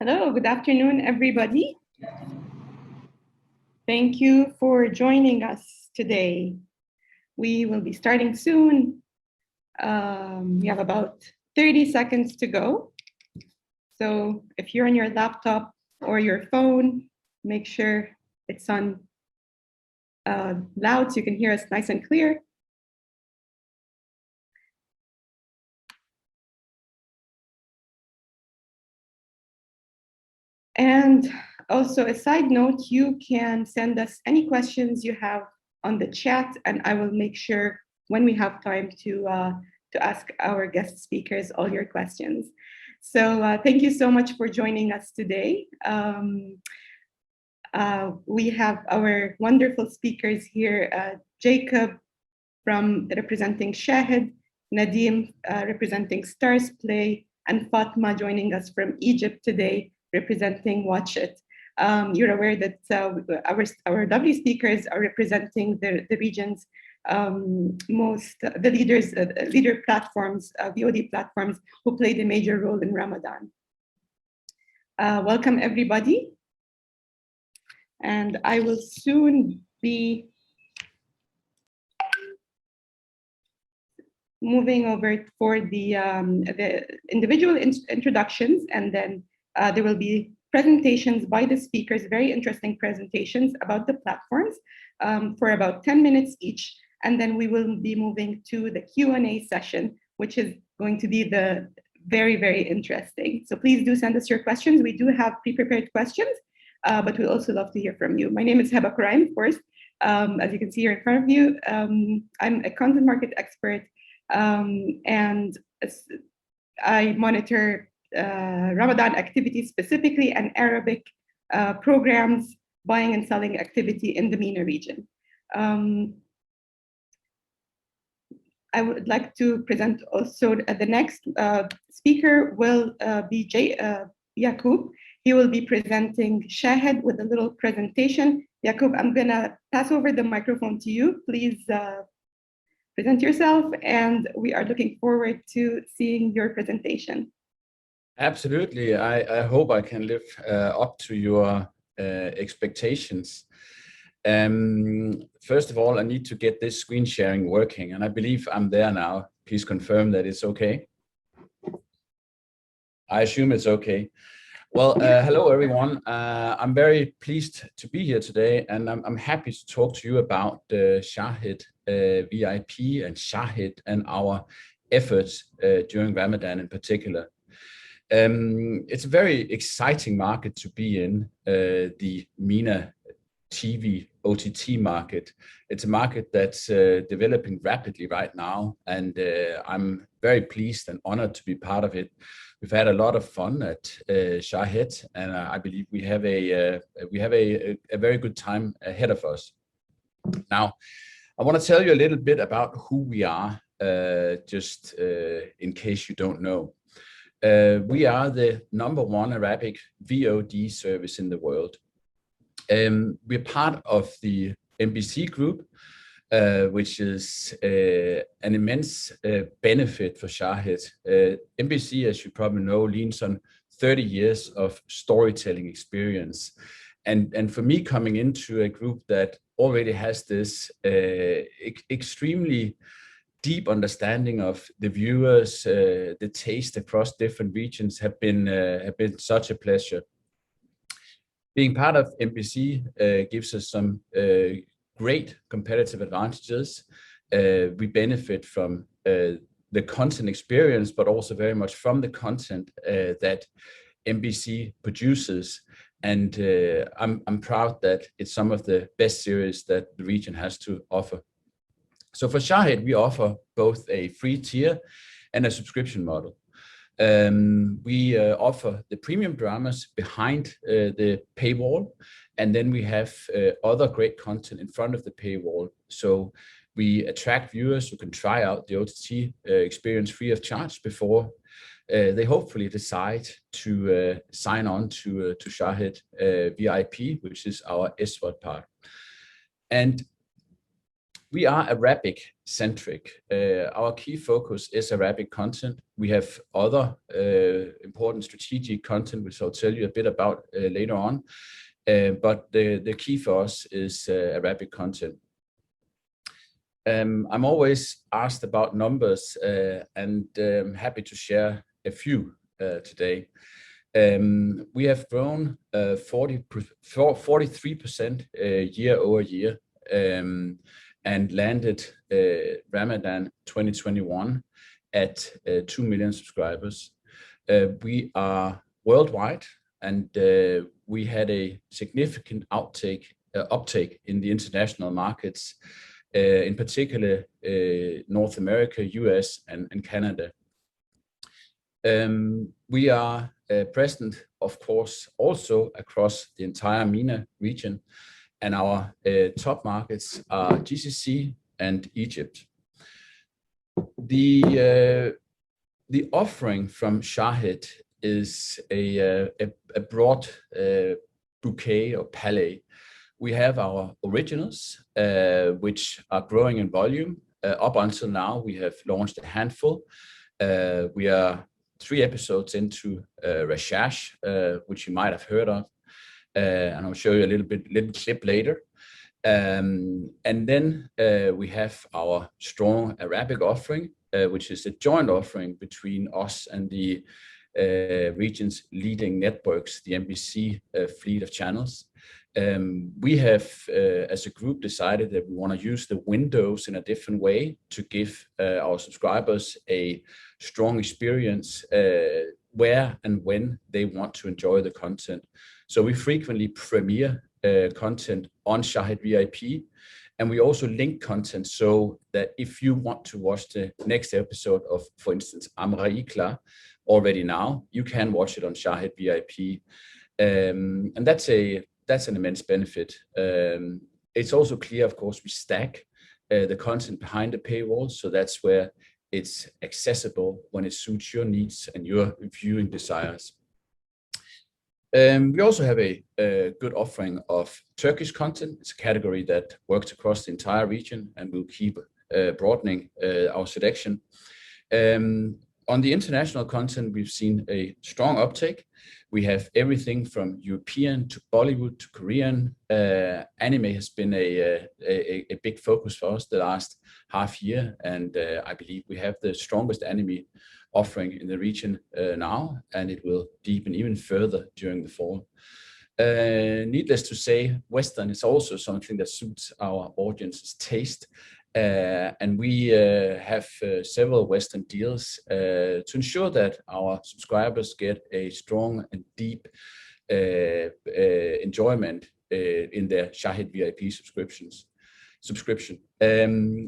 Hello, good afternoon, everybody. Thank you for joining us today. We will be starting soon. We have about 30 seconds to go. So if you're on your laptop or your phone, make sure it's on loud so you can hear us nice and clear. And also a side note, you can send us any questions you have on the chat, and I will make sure when we have time to ask our guest speakers all your questions. So thank you so much for joining us today. We have our wonderful speakers here, Jacob representing Shahid, Nadim representing Stars Play, and Fatma joining us from Egypt today, representing Watch It. You're aware that our lovely speakers are representing the region's leader platforms, VOD platforms, who played a major role in Ramadan. Welcome, everybody. And I will soon be moving over for the individual introductions, and then there will be presentations by the speakers, very interesting presentations about the platforms for about 10 minutes each. And then we will be moving to the Q&A session, which is going to be the very, very interesting. So please do send us your questions. We do have pre-prepared questions, but we also love to hear from you. My name is Heba Kuraim, of course. As you can see here in front of you, I'm a content market expert, and I monitor Ramadan activities, specifically and Arabic programs, buying and selling activity in the MENA region. I would like to present also the next speaker will be Yaqub. He will be presenting Shahid with a little presentation. Yaqub, I'm gonna pass over the microphone to you. Please present yourself, and we are looking forward to seeing your presentation. Absolutely. I hope I can live up to your expectations. First of all, I need to get this screen sharing working, and I believe I'm there now. Please confirm that it's okay. I assume it's okay. Well, hello everyone. I'm very pleased to be here today, and I'm happy to talk to you about Shahid VIP and Shahid and our efforts during Ramadan in particular. It's a very exciting market to be in, the MENA TV OTT market. It's a market that's developing rapidly right now, and I'm very pleased and honored to be part of it. We've had a lot of fun at Shahid, and I believe we have a very good time ahead of us. Now, I want to tell you a little bit about who we are, just in case you don't know. We are the #1 Arabic VOD service in the world. We're part of the MBC group, which is an immense benefit for Shahid. MBC, as you probably know, leans on 30 years of storytelling experience. And for me, coming into a group that already has this extremely deep understanding of the viewers, the taste across different regions have been such a pleasure. Being part of MBC gives us some great competitive advantages. We benefit from the content experience, but also very much from the content that MBC produces. And I'm proud that it's some of the best series that the region has to offer. So for Shahid, we offer both a free tier and a subscription model. We offer the premium dramas behind the paywall, and then we have other great content in front of the paywall. So we attract viewers who can try out the OTT experience free of charge before they hopefully decide to sign on to Shahid VIP, which is our SVOD part. And We are Arabic-centric. Our key focus is Arabic content. We have other important strategic content, which I'll tell you a bit about later on. But the key for us is Arabic content. I'm always asked about numbers, and I'm happy to share a few today. We have grown 43% year over year, and landed Ramadan 2021 at 2 million subscribers. We are worldwide, and we had a significant uptake in the international markets, in particular North America, US, and Canada. We are present, of course, also across the entire MENA region, and our top markets are GCC and Egypt. The offering from Shahid is a broad bouquet or palette. We have our originals, which are growing in volume. Up until now, we have launched a handful. We are 3 episodes into Rashash, which you might have heard of. And I'll show you a little clip later. And then we have our strong Arabic offering, which is a joint offering between us and the region's leading networks, the NBC fleet of channels. We have, as a group, decided that we want to use the windows in a different way to give our subscribers a strong experience where and when they want to enjoy the content. So we frequently premiere content on Shahid VIP, and we also link content so that if you want to watch the next episode of, for instance, Amraikla already now, you can watch it on Shahid VIP. And that's an immense benefit. It's also clear, of course, we stack the content behind the paywall, so that's where it's accessible when it suits your needs and your viewing desires. We also have a good offering of Turkish content. It's a category that works across the entire region, and we'll keep broadening our selection. On the international content, we've seen a strong uptake. We have everything from European to Bollywood to Korean. Anime has been a big focus for us the last half year, and I believe we have the strongest anime offering in the region now, and it will deepen even further during the fall. Needless to say, Western is also something that suits our audience's taste, and we have several Western deals to ensure that our subscribers get a strong and deep enjoyment in their Shahid VIP subscription.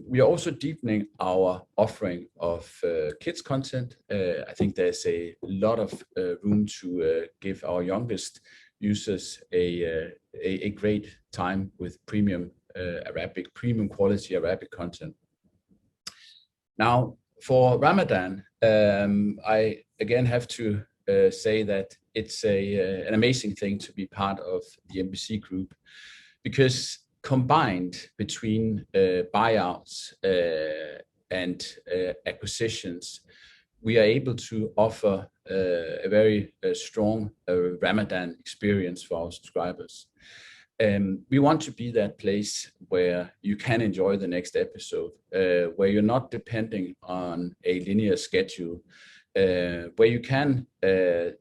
We are also deepening our offering of kids content. I think there's a lot of room to give our youngest users a great time with premium quality Arabic content. Now, for Ramadan, I again have to say that it's an amazing thing to be part of the NBC group, because combined between buyouts and acquisitions, we are able to offer a very strong Ramadan experience for our subscribers. We want to be that place where you can enjoy the next episode, where you're not depending on a linear schedule, where you can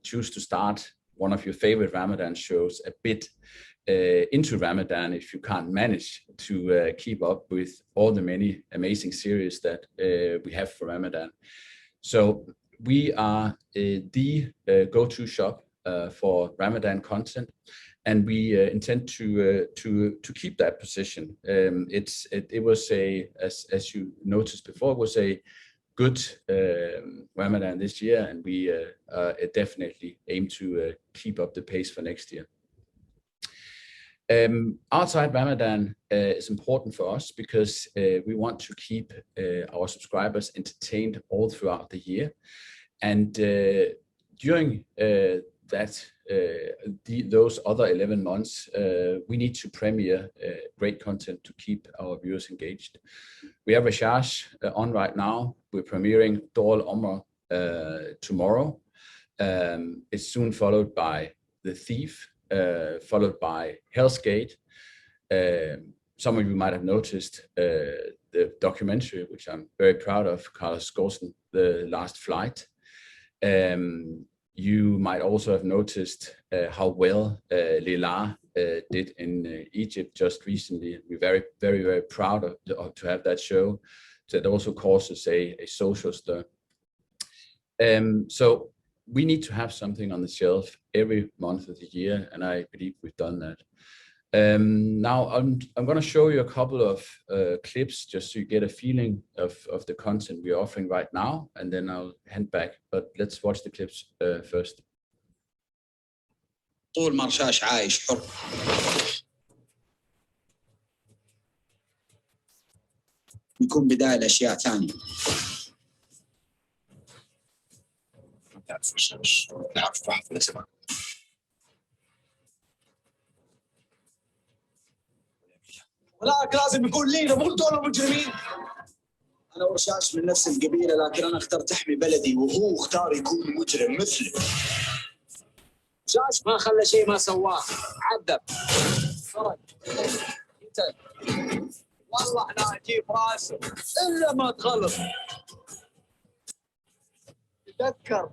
choose to start one of your favorite Ramadan shows a bit into Ramadan if you can't manage to keep up with all the many amazing series that we have for Ramadan. So we are the go-to shop for Ramadan content, and we intend to keep that position. It was as you noticed before, it was a good Ramadan this year, and we definitely aim to keep up the pace for next year. Outside Ramadan is important for us because we want to keep our subscribers entertained all throughout the year. And during that those other 11 months, we need to premiere great content to keep our viewers engaged. We have Rashaj on right now. We're premiering Dol Omar tomorrow. It's soon followed by The Thief, followed by Hell's Gate. Some of you might have noticed the documentary, which I'm very proud of, Carlos Ghosn, The Last Flight. You might also have noticed how well Leila did in Egypt just recently. We're very, very, very proud to have that show. That also causes a social stir. So we need to have something on the shelf every month of the year, and I believe we've done that. Now I'm going to show you a couple of clips just so you get a feeling of the content we're offering right now, and then I'll hand back. But let's watch the clips first. طول ما رشاش عايش حر يكون بداية لأشياء ثانية. نعرف رشاش، نعرف واحد من الزمان. ولكن لازم يكون لينا مو دول مجرمين. أنا ورشاش من نفس القبيلة، لكن أنا اخترت أحمي بلدي وهو اختار يكون مجرم مثلي. رشاش ما خلى شيء ما سواه، عذب، خرج، قتل. والله أنا أجيب راسه إلا ما تغلط. تذكر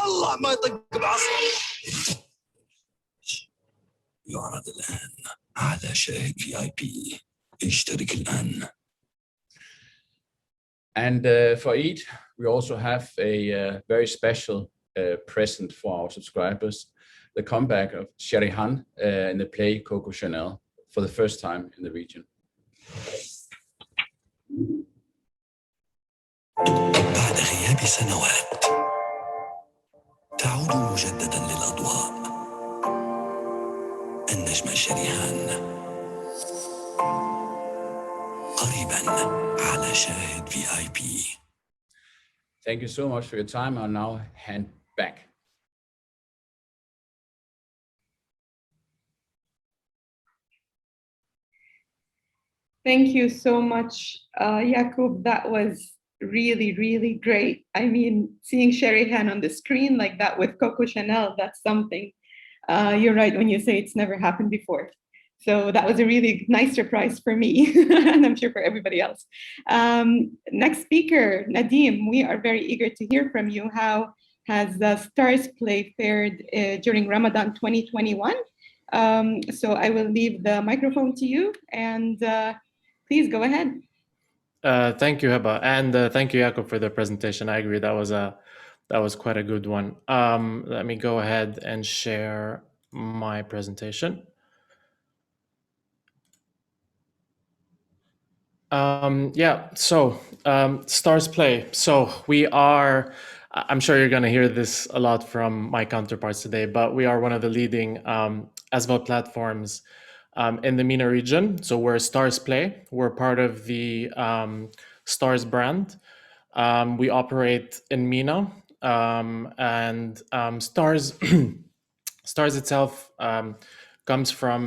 الله ما يطق بعصا. يعرض الآن على شاهد VIP. اشترك الآن. And for Eid, we also have a very special present for our subscribers, the comeback of Sherihan in the play Coco Chanel for the first time in the region. بعد غياب سنوات تعود مجددا للأضواء. النجم شريهان قريبا على شاهد VIP. Thank you so much for your time. I'll now hand back. Thank you so much, Jakub. That was really, really great. I mean, seeing Sherihan on the screen like that with Coco Chanel, that's something. You're right when you say it's never happened before. So that was a really nice surprise for me, and I'm sure for everybody else. Next speaker, Nadim, we are very eager to hear from you. How has Stars Play fared during Ramadan 2021? So I will leave the microphone to you, and please go ahead. Thank you, Heba, and thank you, Jakob, for the presentation. I agree, that was quite a good one. Let me go ahead and share my presentation. Stars Play. So we are, I'm sure you're going to hear this a lot from my counterparts today, but we are one of the leading ASVAB platforms in the MENA region. So we're Stars Play. We're part of the Stars brand. We operate in MENA, and Stars Stars itself comes from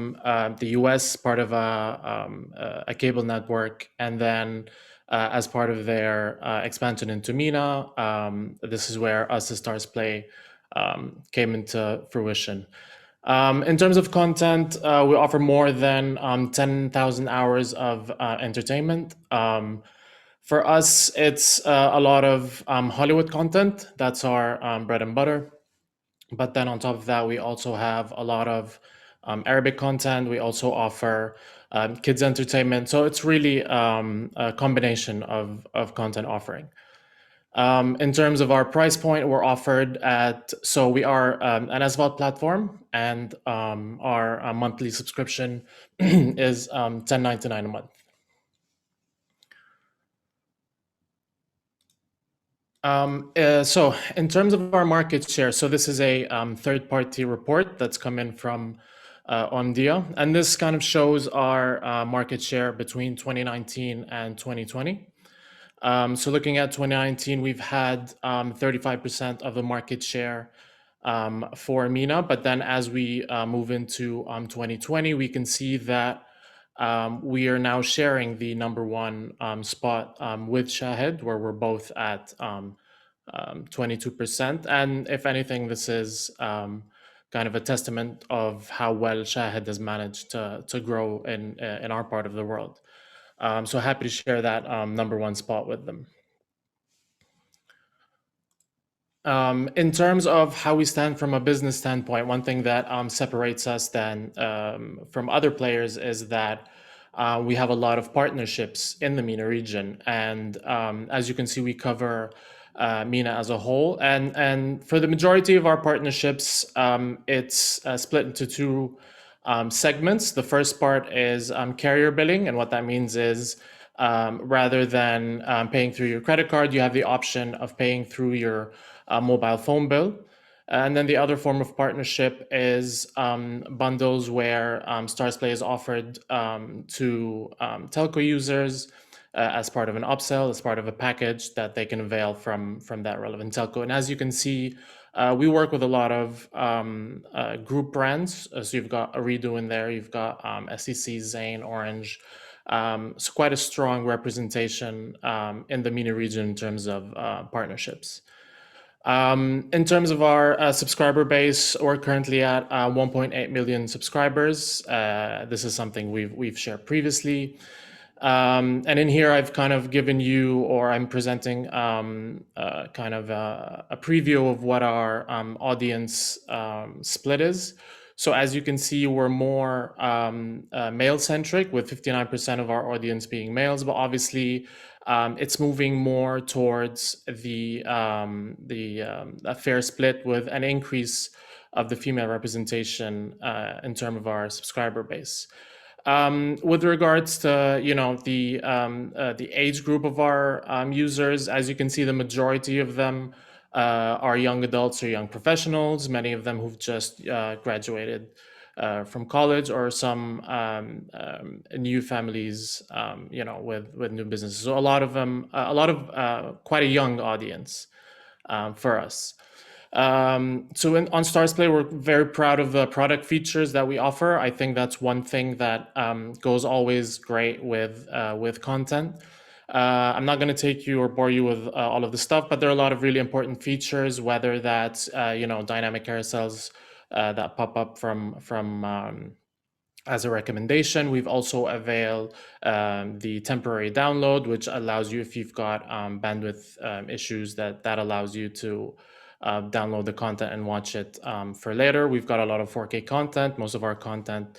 the US, part of a cable network, and then as part of their expansion into MENA, this is where us as Stars Play came into fruition. In terms of content, we offer more than 10,000 hours of entertainment. For us, it's a lot of Hollywood content. That's our bread and butter. But then on top of that, we also have a lot of Arabic content. We also offer kids entertainment. So it's really a combination of content offering. In terms of our price point, we're offered at, so we are an ASVAB platform, and our monthly subscription is $10.99 a month. So in terms of our market share, so this is a third-party report that's come in from Omdia, and this kind of shows our market share between 2019 and 2020. So looking at 2019, we've had 35% of the market share for MENA. But then as we move into 2020, we can see that we are now sharing the #1 spot with Shahid, where we're both at 22%. And if anything, this is kind of a testament of how well Shahid has managed to grow in our part of the world. So happy to share that #1 spot with them. In terms of how we stand from a business standpoint, one thing that separates us then from other players is that we have a lot of partnerships in the MENA region. And as you can see, we cover MENA as a whole. And for the majority of our partnerships, it's split into two segments. The first part is carrier billing. And what that means is rather than paying through your credit card, you have the option of paying through your mobile phone bill. And then the other form of partnership is bundles where Starzplay is offered to telco users as part of an upsell, as part of a package that they can avail from that relevant telco. And as you can see, we work with a lot of group brands. So you've got Arido in there, you've got SEC, Zain, Orange. So quite a strong representation in the MENA region in terms of partnerships. In terms of our subscriber base, we're currently at 1.8 million subscribers. This is something we've shared previously. And in here, I've kind of given you, or I'm presenting kind of a preview of what our audience split is. So as you can see, we're more male-centric, with 59% of our audience being males, but obviously it's moving more towards a fair split, with an increase of the female representation in terms of our subscriber base. With regards to the age group of our users, as you can see, the majority of them are young adults or young professionals, many of them who've just graduated from college, or some new families, with new businesses. So a lot of them, quite a young audience for us. So on Starzplay, we're very proud of the product features that we offer. I think that's one thing that goes always great with content. I'm not going to take you or bore you with all of the stuff, but there are a lot of really important features, whether that's dynamic carousels that pop up from as a recommendation. We've also availed the temporary download, which allows you, if you've got bandwidth issues, that allows you to download the content and watch it for later. We've got a lot of 4K content. Most of our content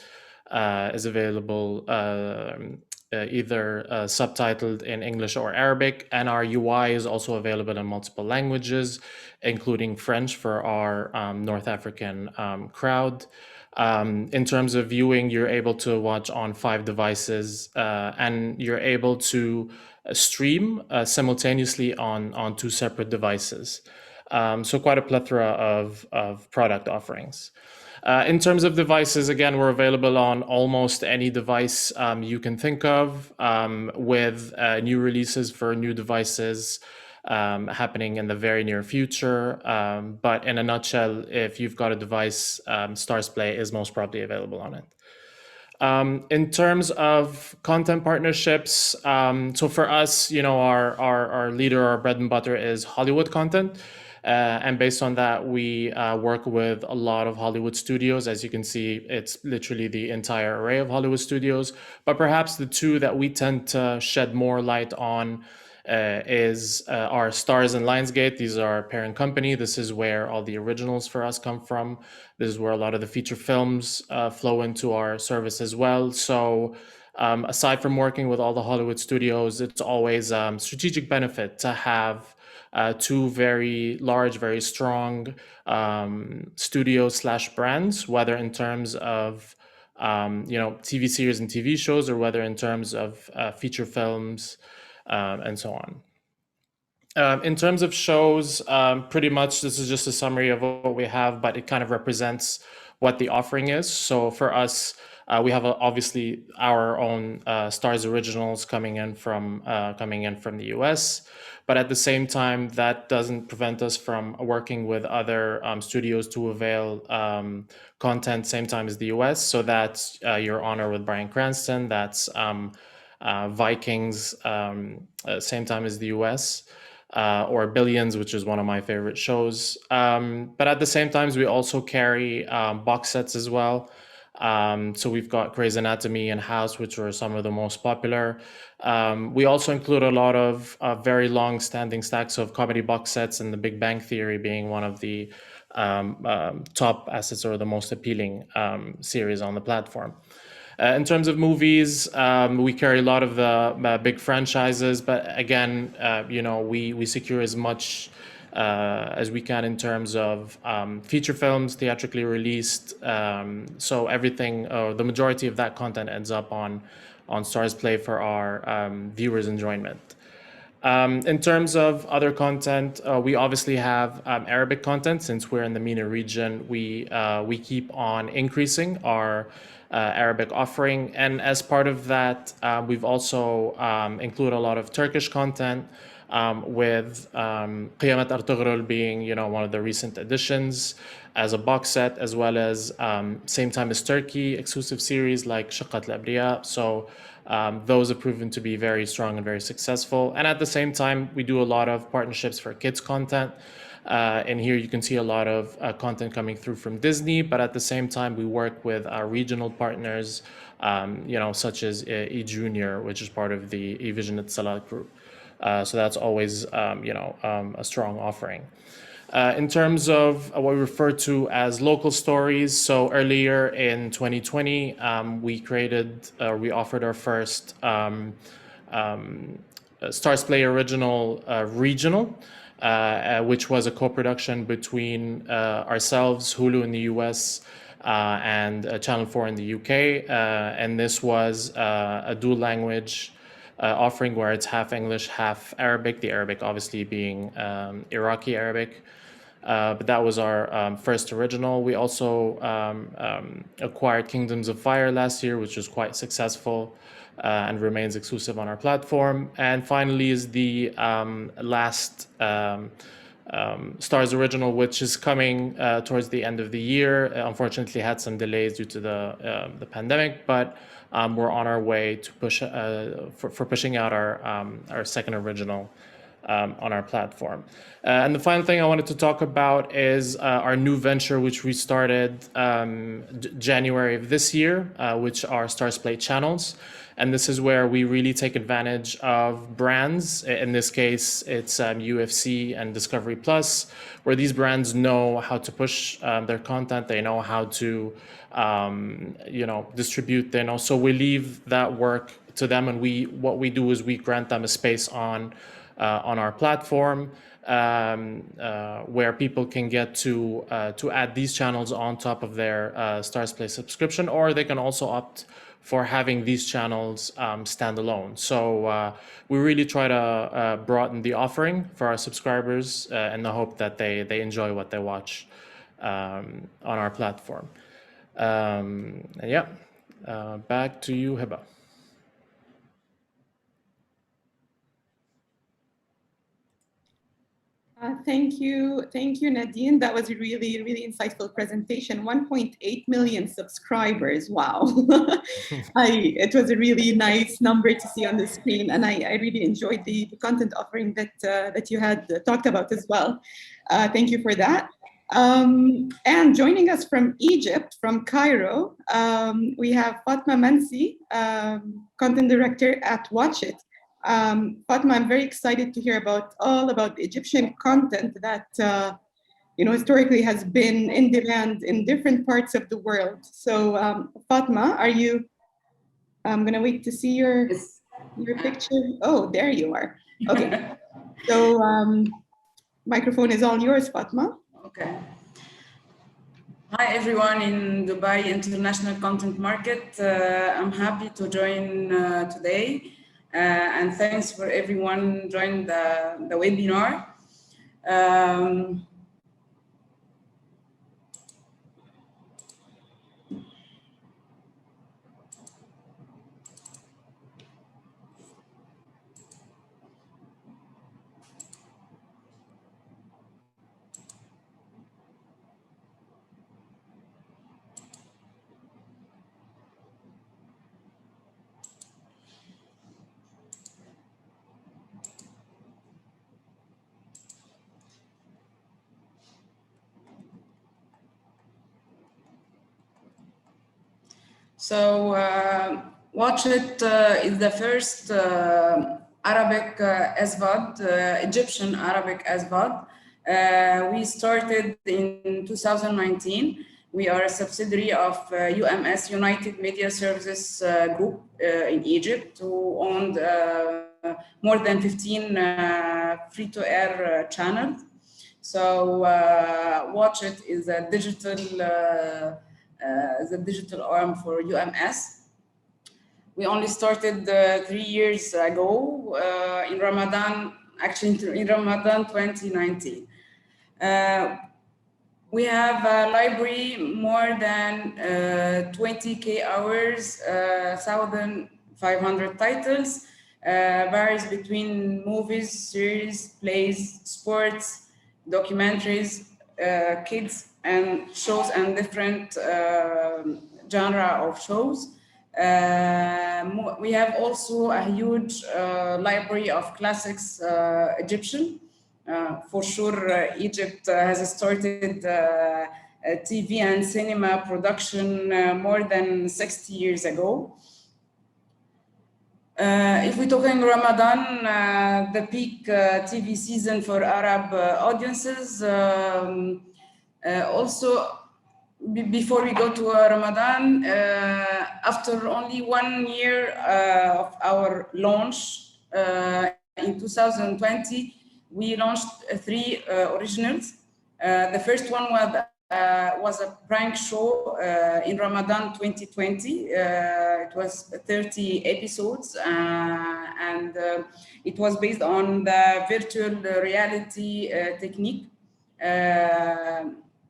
is available either subtitled in English or Arabic, and our UI is also available in multiple languages, including French for our North African crowd. In terms of viewing, you're able to watch on 5 devices, and you're able to stream simultaneously on 2 separate devices. So quite a plethora of product offerings. In terms of devices, again, we're available on almost any device you can think of, with new releases for new devices happening in the very near future. But in a nutshell, if you've got a device, Starzplay is most probably available on it. In terms of content partnerships, so for us, our leader, our bread and butter is Hollywood content. And based on that, we work with a lot of Hollywood studios. As you can see, it's literally the entire array of Hollywood studios. But perhaps the two that we tend to shed more light on is our Starz and Lionsgate. These are our parent company. This is where all the originals for us come from. This is where a lot of the feature films flow into our service as well. So aside from working with all the Hollywood studios, it's always strategic benefit to have 2 very large, very strong studios/brands, whether in terms of TV series and TV shows, or whether in terms of feature films and so on. In terms of shows, pretty much this is just a summary of what we have, but it kind of represents what the offering is. So for us, we have obviously our own Starz originals coming in from the US. But at the same time, that doesn't prevent us from working with other studios to avail content same time as the US. So that's Your Honor with Bryan Cranston. That's Vikings, same time as the US. Or Billions, which is one of my favorite shows. But at the same time, we also carry box sets as well. So we've got Grey's Anatomy and House, which are some of the most popular. We also include a lot of very long-standing stacks of comedy box sets, and The Big Bang Theory being one of the top assets or the most appealing series on the platform. In terms of movies, we carry a lot of the big franchises, but again, we secure as much as we can in terms of feature films theatrically released. So everything, the majority of that content ends up on Stars Play for our viewers' enjoyment. In terms of other content, we obviously have Arabic content. Since we're in the MENA region, we keep on increasing our Arabic offering, and as part of that, we've also included a lot of Turkish content, with Qiyamet Ertugrul being one of the recent additions as a box set, as well as same time as Turkey exclusive series like Shaqqat al-Abriya. So those have proven to be very strong and very successful. And at the same time, we do a lot of partnerships for kids content. And here you can see a lot of content coming through from Disney, but at the same time, we work with our regional partners, such as eJunior, which is part of the eVision Salat group. So that's always, a strong offering. In terms of what we refer to as local stories, so earlier in 2020, we offered our first Stars Play original regional, which was a co-production between ourselves, Hulu in the US, and Channel 4 in the UK. And this was a dual language offering where it's half English, half Arabic, the Arabic obviously being Iraqi Arabic. But that was our first original. We also acquired Kingdoms of Fire last year, which was quite successful and remains exclusive on our platform. And finally is the last Stars original, which is coming towards the end of the year. Unfortunately, had some delays due to the pandemic, but we're on our way to pushing out our second original on our platform. And the final thing I wanted to talk about is our new venture, which we started January of this year, which are Stars Play channels. And this is where we really take advantage of brands. In this case, it's UFC and Discovery Plus, where these brands know how to push their content. They know how to, distribute. They know. So we leave that work to them, and what we do is we grant them a space on our platform, where people can get to add these channels on top of their Stars Play subscription, or they can also opt for having these channels standalone. So we really try to broaden the offering for our subscribers in the hope that they enjoy what they watch on our platform. Back to you, Hiba. Thank you, Nadine. That was a really, really insightful presentation. 1.8 million subscribers. Wow. It was a really nice number to see on the screen, and I really enjoyed the content offering that you had talked about as well. Thank you for that. And joining us from Egypt, from Cairo, we have Fatma Mansi, content director at Watch It. Fatma, I'm very excited to hear all about the Egyptian content that historically has been in demand in different parts of the world. So Fatma, I'm gonna wait to see your picture. Oh, there you are. Okay. So microphone is all yours, Fatma. Okay. Hi everyone in Dubai International Content Market. I'm happy to join today. And thanks for everyone joining the webinar. So Watch It is the first Arabic SVOD, Egyptian Arabic SVOD. We started in 2019. We are a subsidiary of UMS, United Media Services Group in Egypt, who owned more than 15 free-to-air channels. So Watch It is a digital arm for UMS. We only started 3 years ago in Ramadan, actually in Ramadan 2019. We have a library more than 20K hours, 1,500 titles, varies between movies, series, plays, sports, documentaries, kids and shows and different genre of shows. We have also a huge library of classics Egyptian. For sure, Egypt has started TV and cinema production more than 60 years ago. If we're talking Ramadan, the peak TV season for Arab audiences, also before we go to Ramadan, after only 1 year of our launch in 2020, we launched 3 originals. The first one was a prank show in Ramadan 2020. It was 30 episodes and it was based on the virtual reality technique.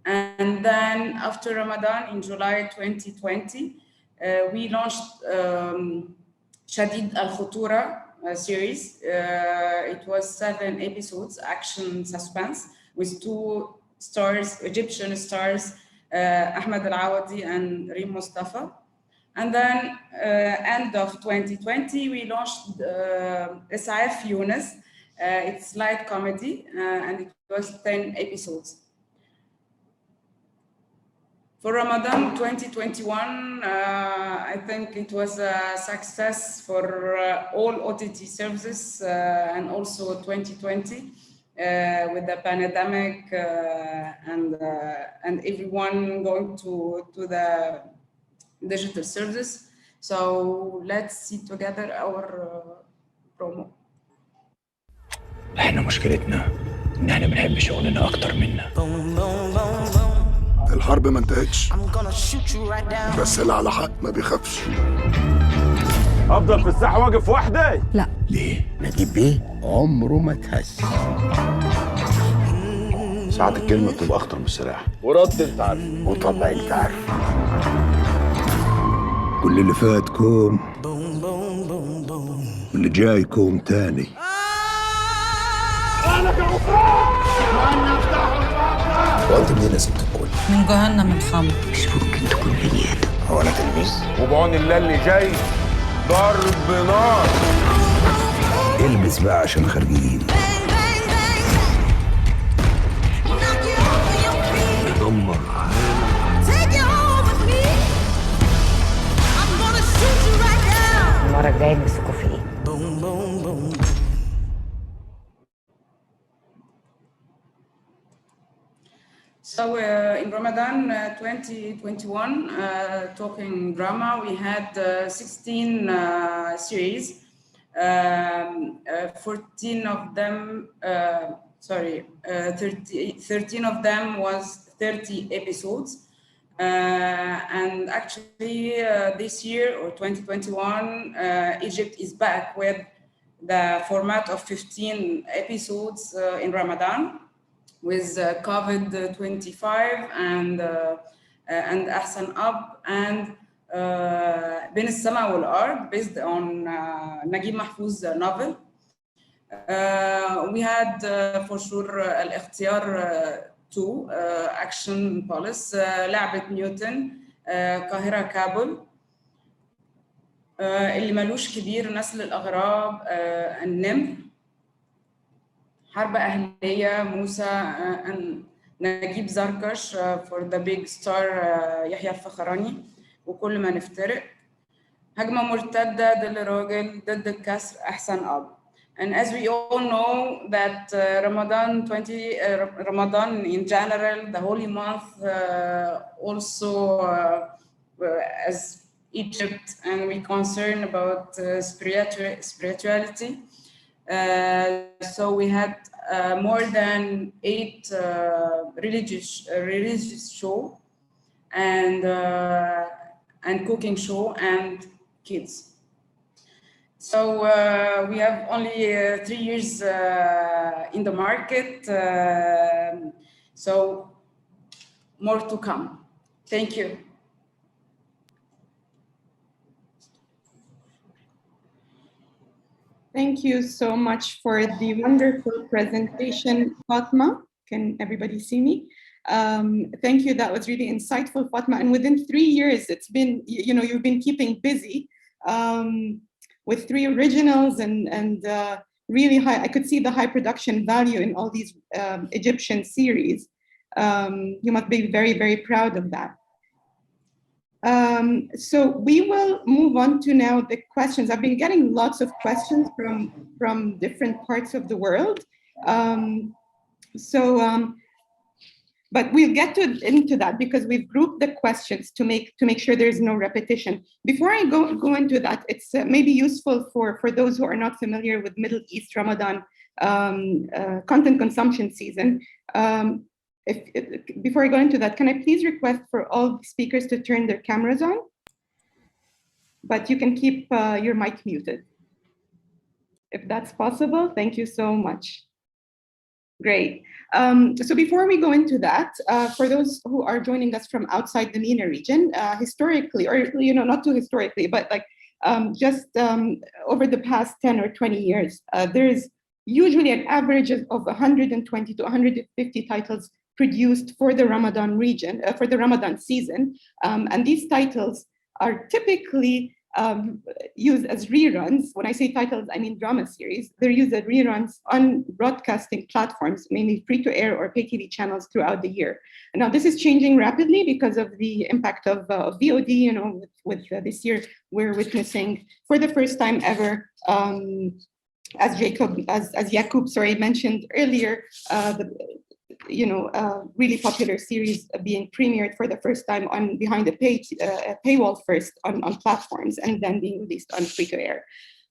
And then after Ramadan in July 2020, we launched Shadid Al-Khutura series. It was 7 episodes, action suspense, with 2 stars, Egyptian stars, Ahmed Al-Awadi and Reem Mustafa. And then end of 2020, we launched Isaaf Yunus. It's light comedy and it was 10 episodes. For Ramadan 2021, I think it was a success for all OTT services and also 2020 with the pandemic and everyone going to the digital services. So let's see together our promo. احنا مشكلتنا ان احنا بنحب شغلنا اكتر منها. الحرب ما انتهتش بس اللي على حق ما بيخافش. افضل في الساحه واقف وحدي؟ لا. ليه؟ نجيب بيه عمره ما تهز. ساعات الكلمه بتبقى اخطر من السلاح. ورد انت عارف وطبع انت عارف. كل اللي فات كوم واللي جاي كوم تاني. وانت منين يا ست الكل؟ من جهنم الخمر. مش ممكن تكون بني ادم. هو انا تلميذ؟ وبعون الله اللي جاي ضرب نار. البس بقى عشان خارجين. دمر المرة الجاية نمسكوا في ايه؟ So in Ramadan 2021, talking drama, we had 16 series. 14 of them, 13 of them was 30 episodes. And actually this year or 2021, Egypt is back with the format of 15 episodes in Ramadan, with COVID-25 and Ahsan Ab and بين السماء والأرض, based on Naguib Mahfouz's novel. We had for sure الاختيار 2, Action Police, لعبة نيوتن, قاهرة كابول, اللي ملوش كبير, نسل الأغراب, النمر, حرب أهلية, موسى, and نجيب زركش for the big star يحيى الفخراني, وكل ما نفترق، هجمة مرتدة ضد الراجل ضد الكسر أحسن أب. And as we all know that Ramadan in general, the holy month, also as Egypt, and we concern about spirituality. So we had more than 8 religious show and cooking show and kids. So we have only 3 years in the market, so more to come. Thank you. Thank you so much for the wonderful presentation, Fatma. Can everybody see me? Thank you. That was really insightful, Fatma. And within 3 years, it's been, you've been keeping busy with 3 originals and really high. I could see the high production value in all these Egyptian series. You must be very, very proud of that. So we will move on to now the questions. I've been getting lots of questions from different parts of the world. But we'll get into that because we've grouped the questions to make sure there's no repetition. Before I go into that, it's maybe useful for those who are not familiar with Middle East Ramadan content consumption season. Before I go into that, can I please request for all speakers to turn their cameras on? But you can keep your mic muted. If that's possible, thank you so much. Great. So before we go into that, for those who are joining us from outside the MENA region, historically, or not too historically, but like just over the past 10 or 20 years, there is usually an average of 120 to 150 titles produced for the Ramadan region, for the Ramadan season. And these titles are typically used as reruns. When I say titles, I mean drama series. They're used as reruns on broadcasting platforms, mainly free-to-air or pay TV channels throughout the year. And now this is changing rapidly because of the impact of VOD. With this year, we're witnessing for the first time ever, as Yaqub, sorry, mentioned earlier, really popular series being premiered for the first time on behind the paywall first on platforms and then being released on free-to-air.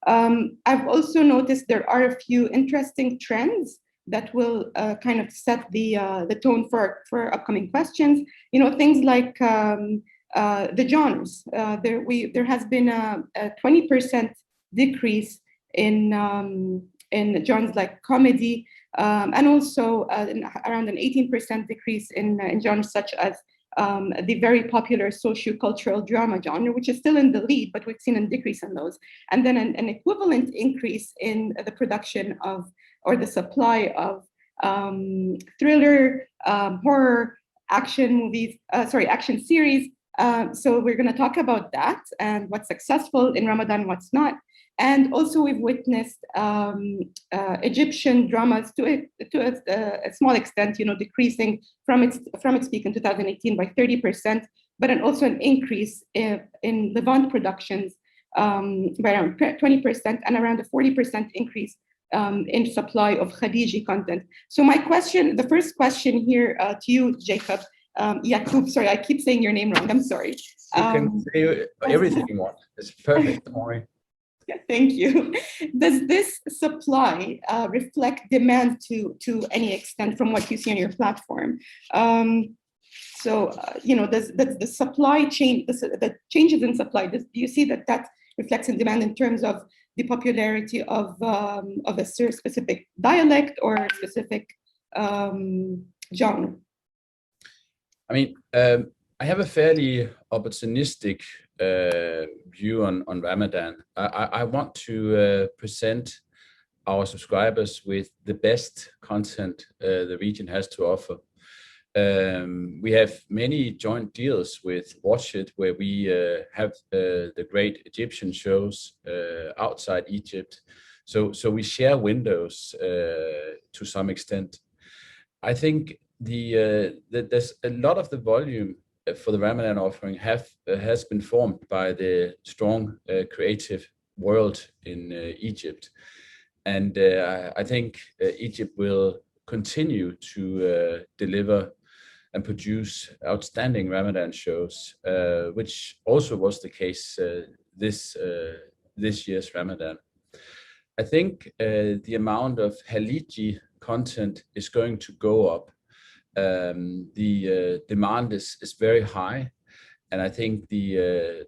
I've also noticed there are a few interesting trends that will kind of set the tone for upcoming questions. Things like the genres. There has been a 20% decrease in genres like comedy, and also around an 18% decrease in genres such as the very popular socio-cultural drama genre, which is still in the lead, but we've seen a decrease in those. And then an equivalent increase in the production of, or the supply of thriller, horror, action series. So we're going to talk about that and what's successful in Ramadan, what's not. And also we've witnessed Egyptian dramas to a small extent, decreasing from its peak in 2018 by 30%, but also an increase in Levant productions by around 20% and around a 40% increase in supply of Khadiji content. So my question, the first question here to you, Jacob, Yaqub, sorry, I keep saying your name wrong, I'm sorry. You can say everything you want, it's perfect, don't worry. Yeah, thank you. Does this supply reflect demand to any extent from what you see on your platform? Does the supply chain, the changes in supply, do you see that reflects in demand in terms of the popularity of a specific dialect or specific genre? I mean, I have a fairly opportunistic view on Ramadan. I want to present our subscribers with the best content the region has to offer. We have many joint deals with Watch It, where we have the great Egyptian shows outside Egypt. So we share windows to some extent. I think there's a lot of the volume for the Ramadan offering has been formed by the strong creative world in Egypt, and I think Egypt will continue to deliver and produce outstanding Ramadan shows, which also was the case this year's Ramadan. I think the amount of Haliji content is going to go up. The demand is very high, and I think the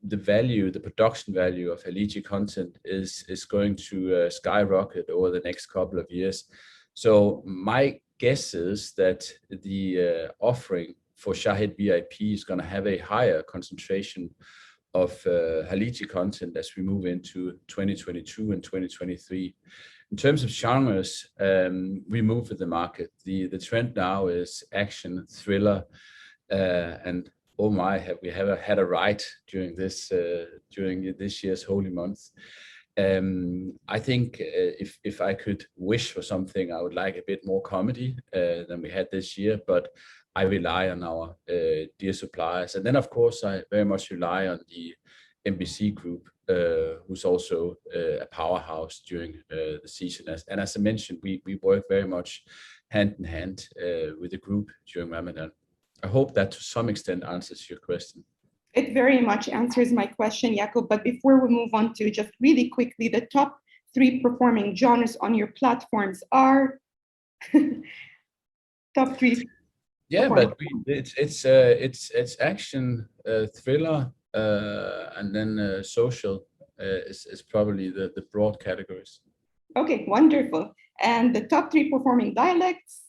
value, the production value of Haliji content is going to skyrocket over the next couple of years. So my guess is that the offering for Shahid VIP is going to have a higher concentration of Haliji content as we move into 2022 and 2023. In terms of genres, we move with the market. The trend now is action, thriller, and oh my, have we ever had a ride during this year's holy month. I think if I could wish for something, I would like a bit more comedy than we had this year, but I rely on our dear suppliers. And then, of course, I very much rely on the MBC group, who's also a powerhouse during the season. And as I mentioned, we work very much hand in hand with the group during Ramadan. I hope that to some extent answers your question. It very much answers my question, Jakob. But before we move on to just really quickly, the top 3 performing genres on your platforms are top 3. Yeah, but it's action, thriller, and then social is probably the broad categories. Okay, wonderful. And the top 3 performing dialects?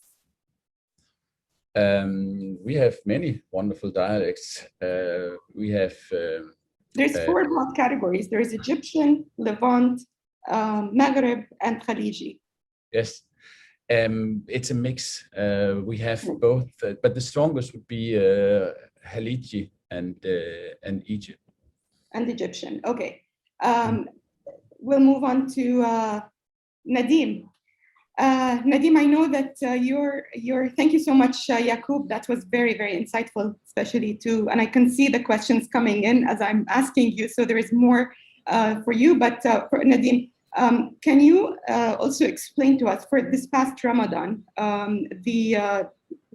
We have many wonderful dialects. We have... There's 4 broad categories. There's Egyptian, Levant, Maghreb, and Khaliji. Yes. It's a mix. We have both, but the strongest would be Haliji and Egypt. And Egyptian. Okay. We'll move on to Nadim. Nadim, I know that thank you so much, Yaqub. That was very, very insightful, especially and I can see the questions coming in as I'm asking you, so there is more for you. But for Nadim, can you also explain to us for this past Ramadan, the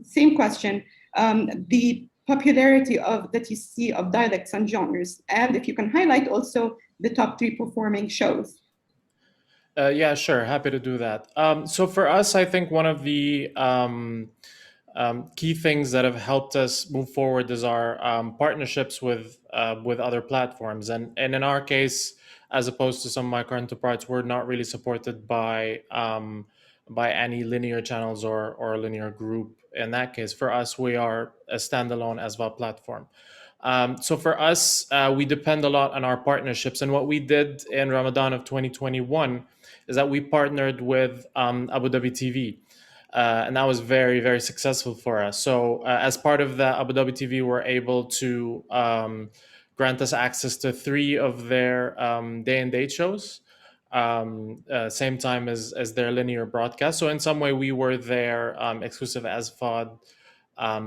same question, the popularity that you see of dialects and genres, and if you can highlight also the top 3 performing shows? Yeah, sure. Happy to do that. So for us, I think one of the key things that have helped us move forward is our partnerships with other platforms. And in our case, as opposed to some of my counterparts, we're not really supported by any linear channels or a linear group. In that case, for us, we are a standalone ASVAB platform. So for us, we depend a lot on our partnerships. And what we did in Ramadan of 2021 is that we partnered with Abu Dhabi TV. And that was very, very successful for us. So as part of that, Abu Dhabi TV were able to grant us access to 3 of their day and date shows, same time as their linear broadcast. So in some way, we were their exclusive ASVAD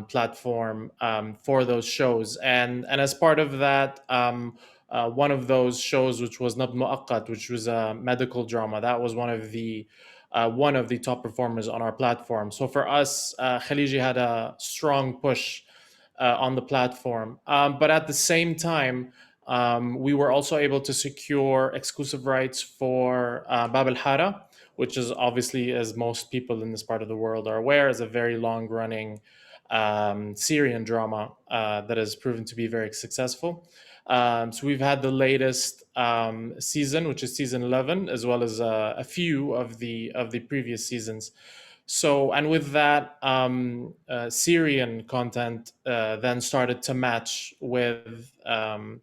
platform for those shows. And as part of that, one of those shows, which was Nabd Muaqqat, which was a medical drama, that was one of the top performers on our platform. So for us, Khaliji had a strong push on the platform. But at the same time, we were also able to secure exclusive rights for Bab al Hara, which is obviously, as most people in this part of the world are aware, is a very long-running Syrian drama that has proven to be very successful. So we've had the latest season, which is season 11, as well as a few of the previous seasons. So, and with that, Syrian content then started to match with the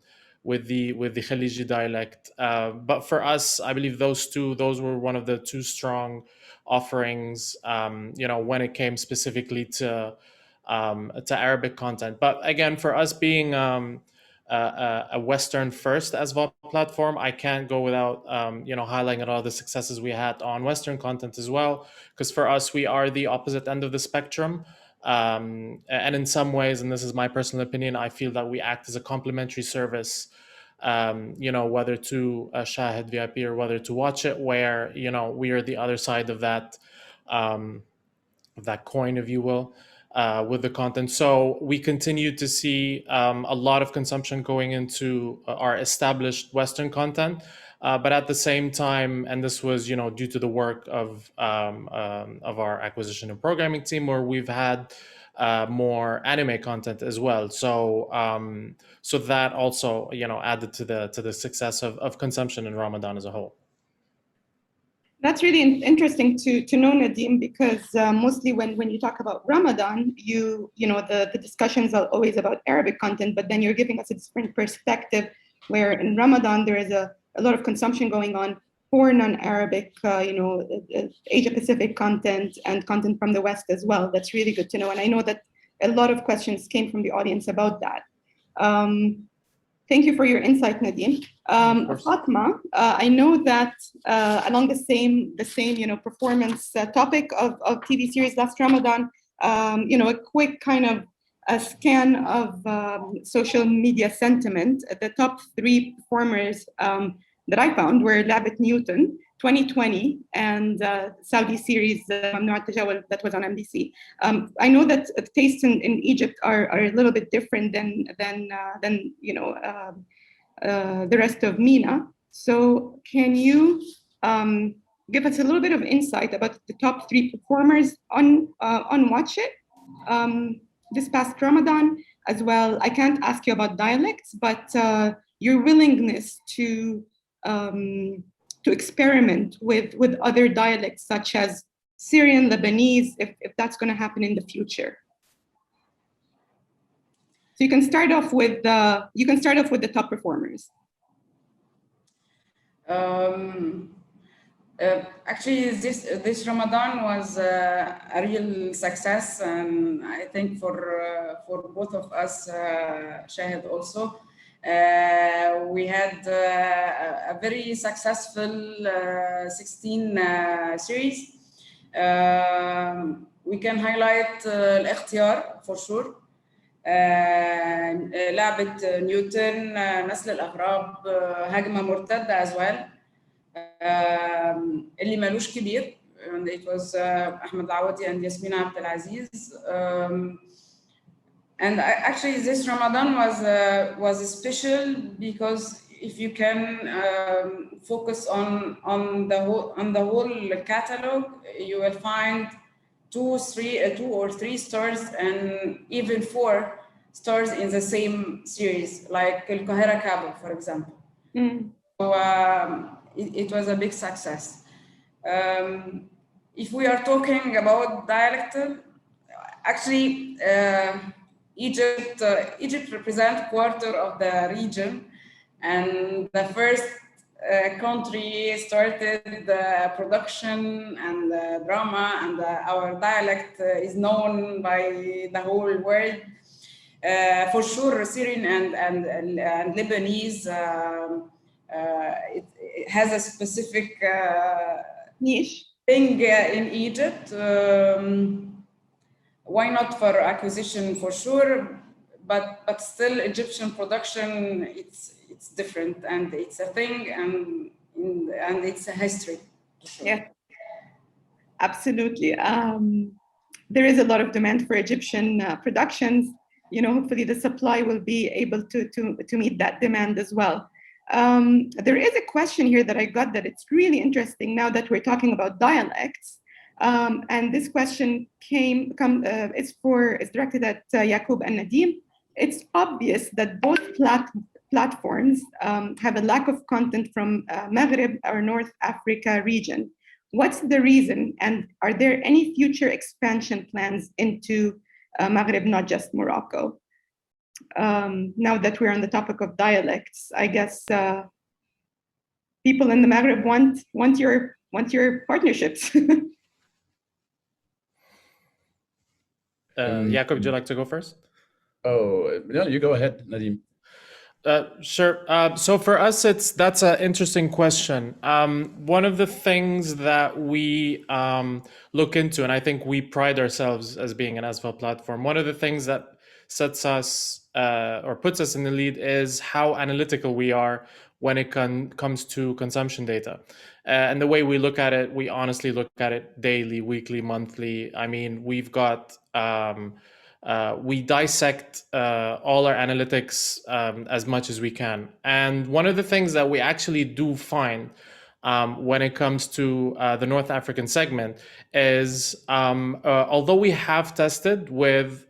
Khaliji dialect. But for us, I believe those were one of the 2 strong offerings, when it came specifically to Arabic content. But again, for us being a Western first ASVAB platform, I can't go without highlighting all the successes we had on Western content as well, because for us, we are the opposite end of the spectrum. And in some ways, and this is my personal opinion, I feel that we act as a complementary service, whether to Shahid VIP or whether to watch it, where, we are the other side of that coin, if you will, with the content. So we continue to see a lot of consumption going into our established Western content. But at the same time, and this was, due to the work of our acquisition and programming team, where we've had more anime content as well. So so that also, added to the success of consumption in Ramadan as a whole. That's really interesting to know, Nadim, because mostly when you talk about Ramadan, the discussions are always about Arabic content, but then you're giving us a different perspective where in Ramadan there is a lot of consumption going on for non-Arabic, Asia-Pacific content and content from the West as well. That's really good to know. And I know that a lot of questions came from the audience about that. Thank you for your insight, Nadim. Fatma, I know that along the same performance topic of TV series last Ramadan, a quick kind of a scan of social media sentiment. The top 3 performers that I found were Labit Newton, 2020, and Saudi series Mamnoat Tajawal that was on NBC. I know that tastes in Egypt are a little bit different than the rest of MENA. So can you give us a little bit of insight about the top 3 performers on Watch It this past Ramadan as well? I can't ask you about dialects, but your willingness to experiment with other dialects such as Syrian, Lebanese, if that's going to happen in the future. So you can start off with the top performers. Actually, this Ramadan was a real success, and I think for both of us, Shahid also. We had a very successful 16 series. We can highlight الاختيار for sure. لعبة نيوتن، نسل الأغراب، هجمة مرتدة as well. اللي مالوش كبير. And it was أحمد العوضي and Yasmina Abdelaziz. And actually, this Ramadan was special because if you can focus on the whole catalog, you will find 2 or 3 stars and even 4 stars in the same series, like El Qahira Cabo, for example. So it was a big success. If we are talking about dialectal, actually. Egypt represents quarter of the region, and the first country started the production and the drama, and our dialect is known by the whole world. For sure, Syrian and Lebanese, it has a specific niche thing in Egypt. Why not for acquisition for sure, but still Egyptian production, it's different, and it's a thing, and it's a history. Sure. Yeah, absolutely. There is a lot of demand for Egyptian productions. Hopefully the supply will be able to meet that demand as well. There is a question here that I got that it's really interesting now that we're talking about dialects. And this question is directed at Yaqub and Nadim. It's obvious that both platforms have a lack of content from Maghreb or North Africa region. What's the reason? And are there any future expansion plans into Maghreb, not just Morocco? Now that we're on the topic of dialects, I guess people in the Maghreb want your partnerships. Yaqub, would you like to go first? Oh, no, you go ahead, Nadim. Sure. So for us, that's an interesting question. One of the things that we look into, and I think we pride ourselves as being an asphalt platform, one of the things that sets us or puts us in the lead is how analytical we are when it comes to consumption data. And the way we look at it, we honestly look at it daily, weekly, monthly. I mean, we've got we dissect all our analytics as much as we can. And one of the things that we actually do find when it comes to the North African segment is although we have tested with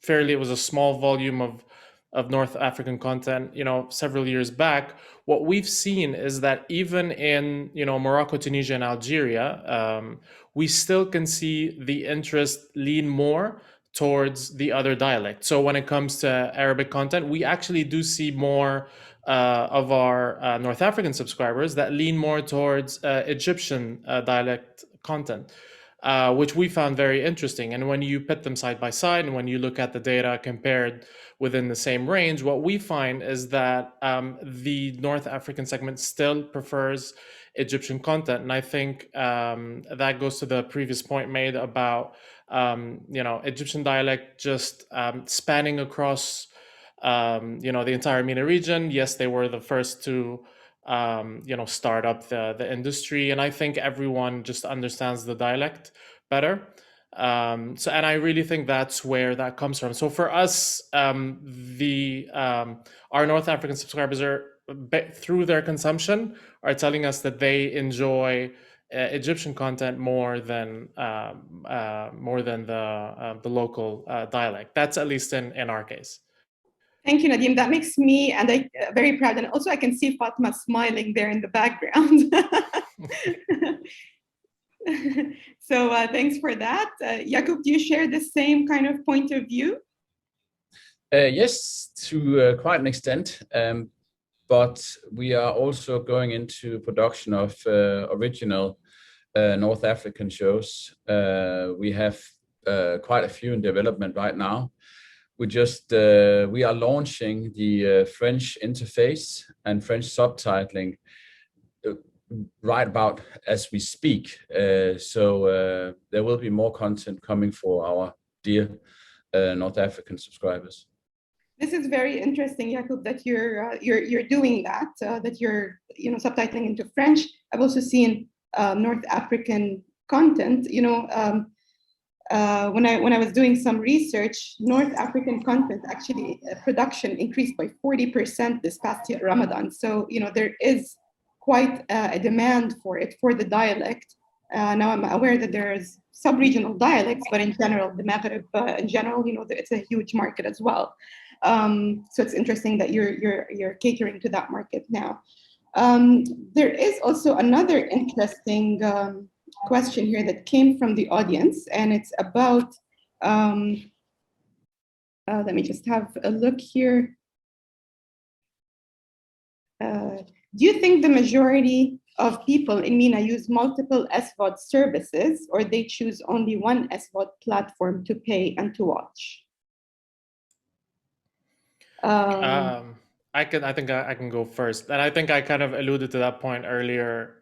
it was a small volume of North African content, several years back, what we've seen is that even in, Morocco, Tunisia, and Algeria, we still can see the interest lean more towards the other dialect. So when it comes to Arabic content, we actually do see more of our North African subscribers that lean more towards Egyptian dialect content, which we found very interesting. And when you put them side by side, and when you look at the data compared within the same range, what we find is that the North African segment still prefers Egyptian content. And I think that goes to the previous point made about Egyptian dialect just spanning across the entire MENA region. Yes, they were the first to start up the industry, and I think everyone just understands the dialect better. And I really think that's where that comes from. So for us, our North African subscribers are through their consumption are telling us that they enjoy Egyptian content more than the local dialect. That's at least in our case. Thank you, Nadim. That makes me very proud, and also I can see Fatma smiling there in the background. So thanks for that. Jakub, do you share the same kind of point of view? Yes, to quite an extent. But we are also going into production of original North African shows. We have quite a few in development right now. We are launching the French interface and French subtitling right about as we speak. So there will be more content coming for our dear North African subscribers. This is very interesting, Jakub, that you're doing that. That you're subtitling into French. I've also seen North African content. When I was doing some research, North African content actually production increased by 40% this past year, Ramadan. So there is quite a demand for it, for the dialect. Now I'm aware that there's sub-regional dialects, but in general, the Maghreb in general, it's a huge market as well. So it's interesting that you're catering to that market now. There is also another interesting question here that came from the audience, and it's about, let me just have a look here. Do you think the majority of people in MENA use multiple SVOD services, or they choose only one SVOD platform to pay and to watch? I think I can go first, and I think I kind of alluded to that point earlier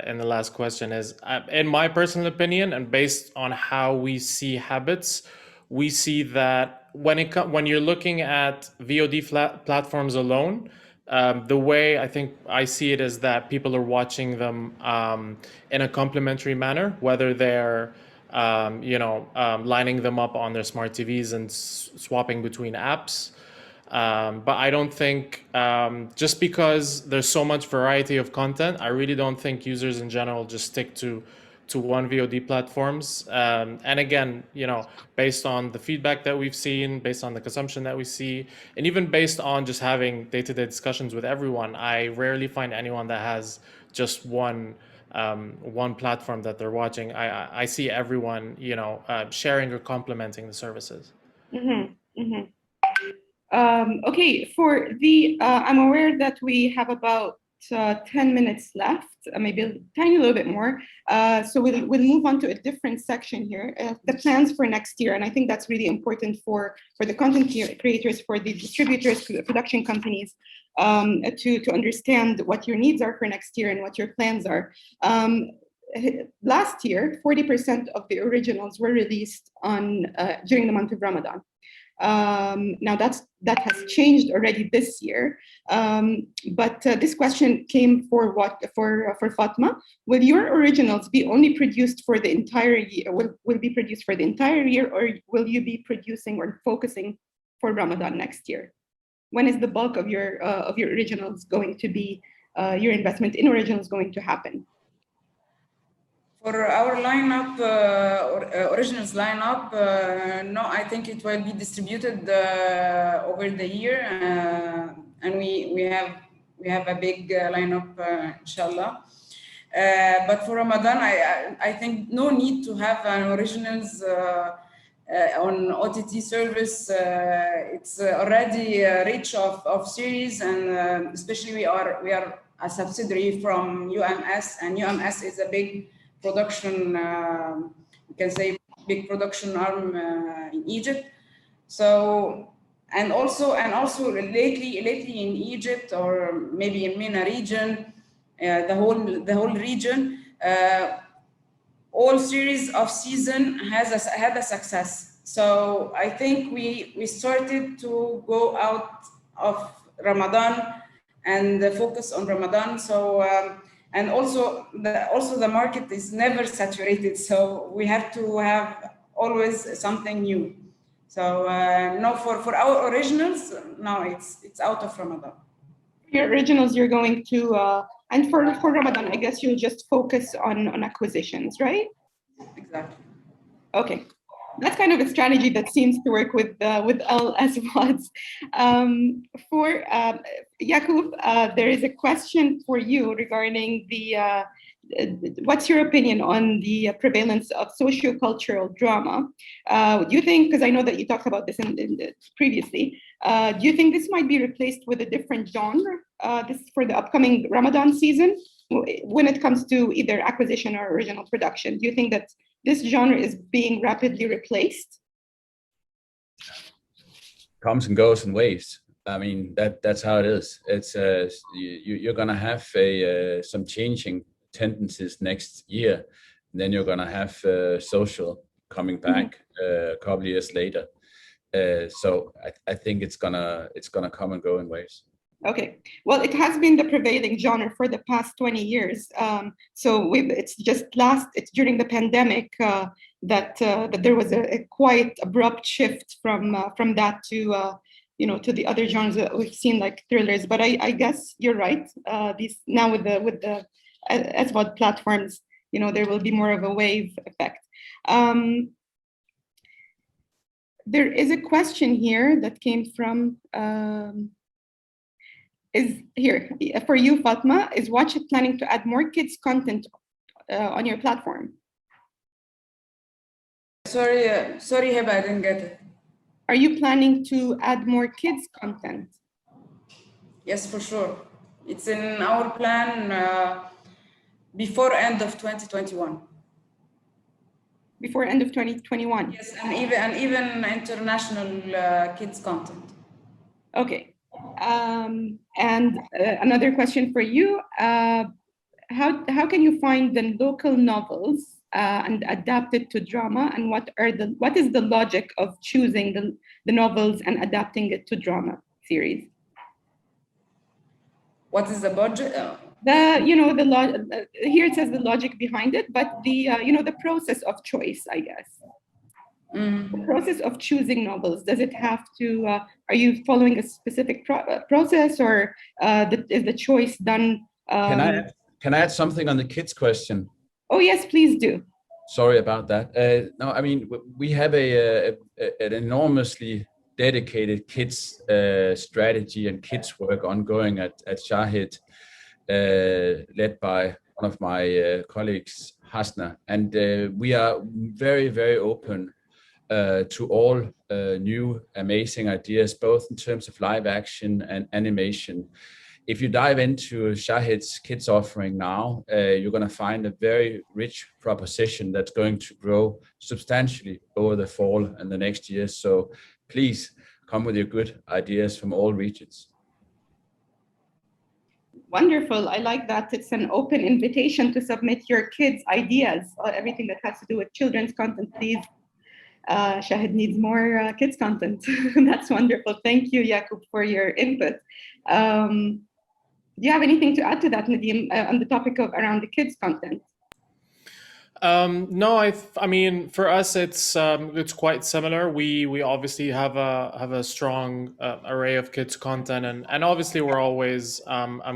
in the last question. Is in my personal opinion, and based on how we see habits, we see that when you're looking at VOD platforms alone, the way I think I see it is that people are watching them in a complementary manner, whether they're lining them up on their smart TVs and swapping between apps. But I don't think just because there's so much variety of content, I really don't think users in general just stick to one VOD platforms. And again, based on the feedback that we've seen, based on the consumption that we see, and even based on just having day-to-day discussions with everyone, I rarely find anyone that has just one platform that they're watching. I see everyone, sharing or complementing the services. Mm-hmm. Mm-hmm. Okay, for the, I'm aware that we have about 10 minutes left, maybe a tiny little bit more. So we'll move on to a different section here, the plans for next year. And I think that's really important for the content creators, for the distributors, for the production companies, to understand what your needs are for next year and what your plans are. Last year, 40% of the originals were released during the month of Ramadan. Now that has changed already this year, but this question came for Fatma. Will your originals be only produced for the entire year? Will be produced for the entire year, or will you be producing or focusing for Ramadan next year? When is the bulk of your originals going to be? Your investment in originals going to happen? For our lineup, originals lineup, no, I think it will be distributed over the year, and we have a big lineup, inshallah. But for Ramadan, I think no need to have an originals on OTT service. It's already rich of series, and especially we are a subsidiary from UMS, and UMS is a big production, you can say, big production arm in Egypt. So, and also lately in Egypt, or maybe in MENA region, the whole region, all series of season had a success. So I think we started to go out of Ramadan and focus on Ramadan. So. And also the market is never saturated, so we have to have always something new. So no, for our originals, no, it's out of Ramadan. Your originals, you're going to, and for Ramadan, I guess you'll just focus on acquisitions, right? Exactly. Okay. That's kind of a strategy that seems to work with Al Aswad's. For Yaqub, there is a question for you regarding what's your opinion on the prevalence of socio-cultural drama? Do you think, because I know that you talked about this previously, do you think this might be replaced with a different genre this for the upcoming Ramadan season when it comes to either acquisition or original production? Do you think that this genre is being rapidly replaced? Comes and goes in waves. I mean, that's how it is. It's you're gonna have some changing tendencies next year. And then you're gonna have social coming back a couple of years later. So I think it's gonna come and go in waves. Okay, well, it has been the prevailing genre for the past 20 years. So it's during the pandemic that there was a quite abrupt shift from that to to the other genres that we've seen, like thrillers. But I guess you're right. These now with the SVOD platforms, there will be more of a wave effect. There is a question here that came from. Is here for you, Fatma. Is Watch It planning to add more kids content on your platform? Sorry, Heba, I didn't get it. Are you planning to add more kids content? Yes, for sure. It's in our plan before end of 2021. Before end of 2021. Yes, and even international kids content. Okay. And another question for you: how can you find the local novels and adapt it to drama? And what is the logic of choosing the novels and adapting it to drama series? What is the budget? Here it says the logic behind it, but the process of choice, I guess. The process of choosing novels, does it have to, are you following a specific process, or is the choice done? Can I add something on the kids question? Oh, yes, please do. Sorry about that. No, I mean, we have an enormously dedicated kids strategy and kids work ongoing at Shahid, led by one of my colleagues, Hasna. And we are very, very open to all new amazing ideas, both in terms of live action and animation. if you dive into Shahid's kids offering now, you're going to find a very rich proposition that's going to grow substantially over the fall and the next years. So please come with your good ideas from all regions. Wonderful. I like that. It's an open invitation to submit your kids' ideas, everything that has to do with children's content, please. Shahid needs more kids' content. That's wonderful. Thank you, Yaqub, for your input. Do you have anything to add to that, Nadim, on the topic of around the kids' content? No, I mean, for us, it's quite similar. We obviously have a strong array of kids content, and obviously we're always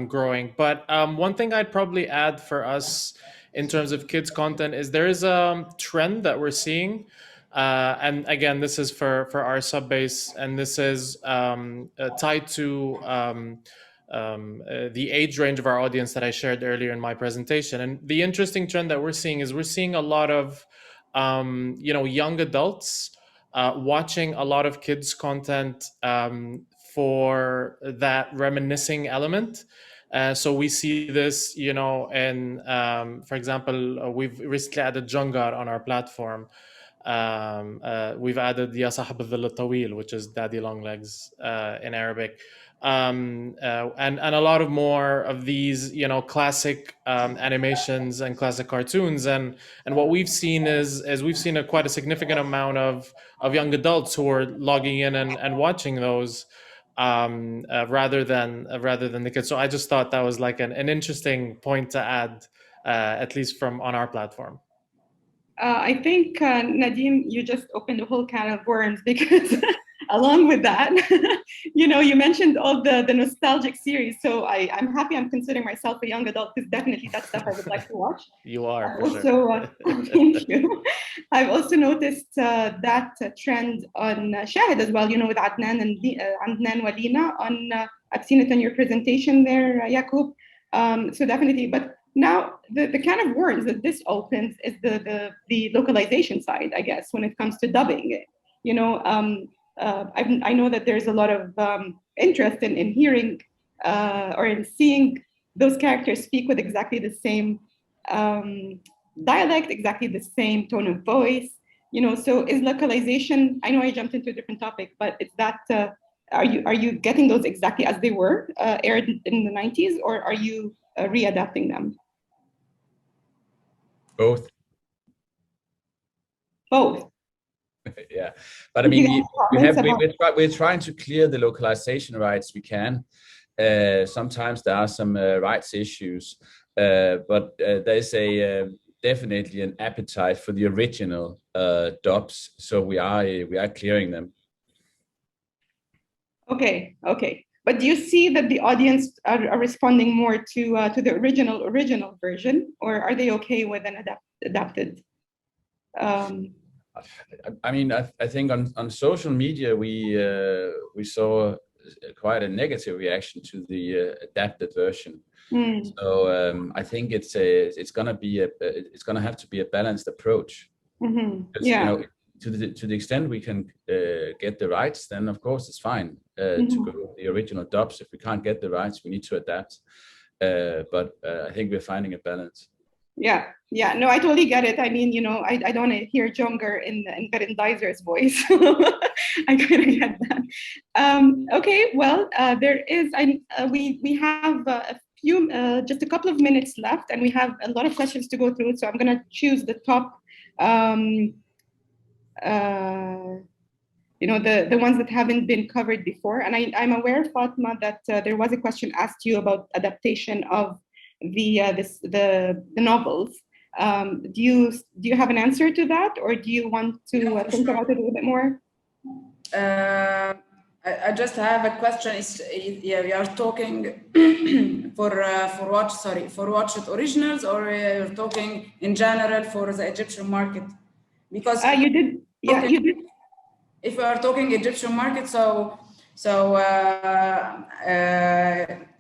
growing. But one thing I'd probably add for us in terms of kids content is there is a trend that we're seeing, and again, this is for our sub base, and this is tied to the age range of our audience that I shared earlier in my presentation. And the interesting trend that we're seeing is we're seeing a lot of, young adults watching a lot of kids content for that reminiscing element. So we see this, in, for example, we've recently added Jungar on our platform. We've added Ya Sahab al-Dhil al-Tawil, which is Daddy Longlegs in Arabic. And a lot of more of these, classic animations and classic cartoons. And what we've seen is we've seen quite a significant amount of young adults who are logging in and watching those rather than the kids. So I just thought that was like an interesting point to add, at least from on our platform. I think, Nadim, you just opened a whole can of worms because along with that, you mentioned all the nostalgic series. So I'm happy I'm considering myself a young adult because definitely that's stuff I would like to watch. You are, for also, sure. Thank you. I've also noticed that trend on Shahid as well, with Adnan and Adnan Walina. I've seen it on your presentation there, Yaqub. So definitely, but now the kind of worms that this opens is the localization side, I guess, when it comes to dubbing. I know that there's a lot of interest in hearing or in seeing those characters speak with exactly the same dialect, exactly the same tone of voice. So is localization? I know I jumped into a different topic, but it's that. Are you getting those exactly as they were aired in the 90s, or are you readapting them? Both. Yeah, but I mean, we're trying to clear the localization rights we can. Sometimes there are some rights issues, but there's definitely an appetite for the original dubs, so we are clearing them. Okay. But do you see that the audience are responding more to the original version, or are they okay with an adapted? I mean, I think on social media we saw quite a negative reaction to the adapted version. So I think it's gonna have to be a balanced approach. Yeah. To the extent we can get the rights, then of course it's fine to go with the original dubs. If we can't get the rights, we need to adapt. But I think we're finding a balance. Yeah. No, I totally get it. I mean, I don't want to hear Jungar in Karim Dizer's voice. I kind of get that. Okay, well, we have a few, just a couple of minutes left, and we have a lot of questions to go through. So I'm going to choose the top. The ones that haven't been covered before. And I'm aware, Fatma, that there was a question asked you about adaptation of the novels. Do you have an answer to that, or do you want to think about it a little bit more? I just have a question. We are talking for Watch It originals, or you're talking in general for the Egyptian market? Because you did. If we are talking Egyptian market, so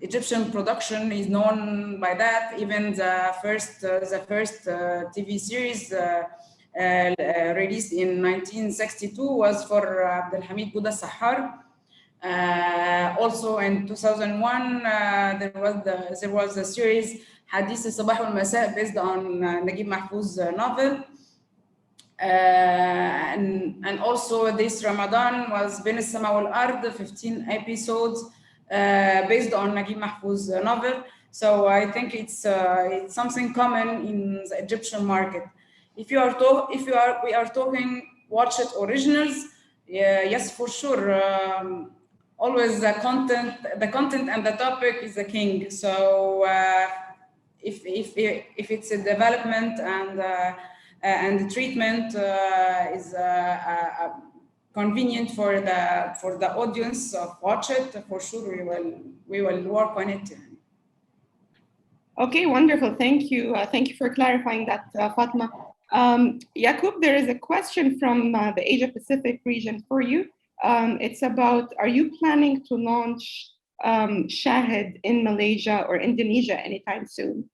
Egyptian production is known by that. Even the first TV series released in 1962 was for Abdelhamid Bouda Sahar. Also in 2001, there was a series حديث الصباح والمساء based on Naguib Mahfouz novel. And also this Ramadan was بين السماء والأرض, 15 episodes based on Naguib Mahfouz novel. So I think it's something common in the Egyptian market. If we are talking watch it originals, yes, for sure. Always the content and the topic is the king. So if it's a development and the treatment is convenient for the audience of watch it, for sure we will work on it. Okay, wonderful. Thank you. Thank you for clarifying that, Fatma. Yaqub, there is a question from the Asia Pacific region for you. It's about, are you planning to launch Shahid in Malaysia or Indonesia anytime soon?